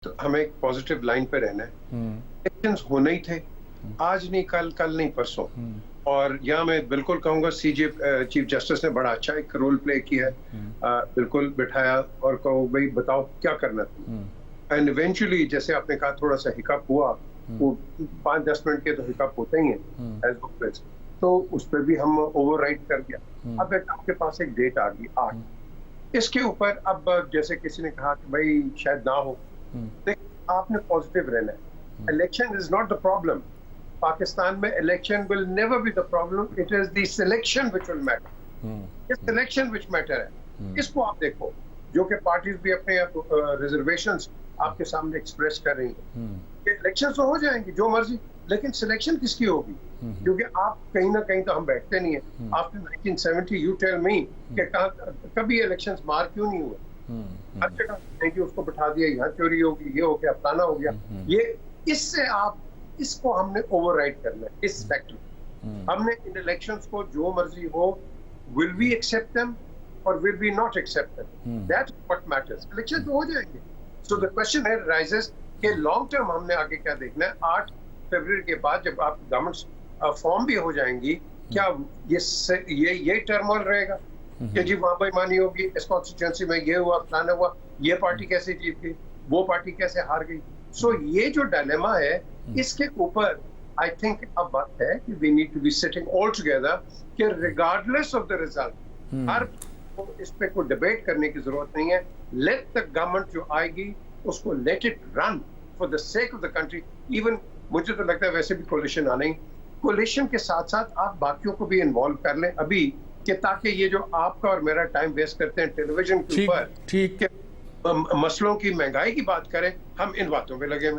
तो हमें एक पॉजिटिव लाइन पे रहना है। इलेक्शंस होने ही थे, आज नहीं कल, कल नहीं परसों। और यहाँ मैं बिल्कुल कहूँगा चीफ जस्टिस ने बड़ा अच्छा एक रोल प्ले किया है। बिल्कुल बिठाया और कहो भाई बताओ क्या करना था। एंड इवेंचुअली जैसे आपने कहा थोड़ा सा हिकअप हुआ, वो 5-10 मिनट के तो हिकअप होते ही हैं एज ऑलवेज, तो उस पर भी हम ओवरराइड कर दिया। अब एक आपके पास एक डेट आ गई 8, इसके ऊपर अब जैसे किसी ने कहा कि भाई शायद ना हो, लेकिन आपने पॉजिटिव रहना है। Election is not the problem. Pakistan में election will never be the problem, it is the selection which will matter. It's selection which matter है। इसको आप देखो, जो कि पार्टीज भी अपने रिजर्वेशंस आपके सामने एक्सप्रेस कर रही हैं। इलेक्शन तो हो जाएंगे जो मर्जी, लेकिन सिलेक्शन किसकी होगी? क्योंकि आप कहीं ना कहीं तो हम बैठते नहीं है। आफ्टर 1970 यू टेल मी कि कभी इलेक्शंस मार क्यों नहीं हुए? हर जगह नहीं कि उसको बिठा दिया, यहाँ चोरी होगी, ये हो गया, फलाना हो गया। ये इससे आप इसको हमने ओवरराइड करना है, इस फैक्टर हमने इन इलेक्शंस को जो मर्जी हो, विल वी एक्सेप्ट देम और will we not accept them, that's what matters. Election तो हो जाएंगे। सो द क्वेश्चन है राइजेस कि लॉन्ग टर्म हमने आगे क्या देखना है। 8 फरवरी के बाद जब आप गवर्नमेंट्स फॉर्म भी हो जाएंगी, क्या ये टर्मोइल रहेगा कि जी वहां बेईमानी होगी, इस कॉन्स्टिट्यूएंसी में ये हुआ, फलाना हुआ, ये पार्टी कैसे जीत गई, वो पार्टी कैसे हार गई? सो ये जो डायलेमा है, इसके ऊपर आई थिंक अब बात है कि we need to be sitting all together कि रिगार्डलेस ऑफ द रिजल्ट हर इस पे कोई डिबेट करने की जरूरत नहीं है। लेट द गवर्नमेंट जो आएगी उसको let it run for the sake of the country. Even मुझे तो लगता है वैसे भी कोलिशन आना ही, कोलिशन के साथ साथ आप बाकियों को भी इन्वॉल्व कर लें अभी, कि ताकि ये जो आपका और मेरा टाइम वेस्ट करते हैं टेलीविजन के ऊपर, ठीक मसलों की महंगाई की बात करें, हम इन बातों पे लगे हुए।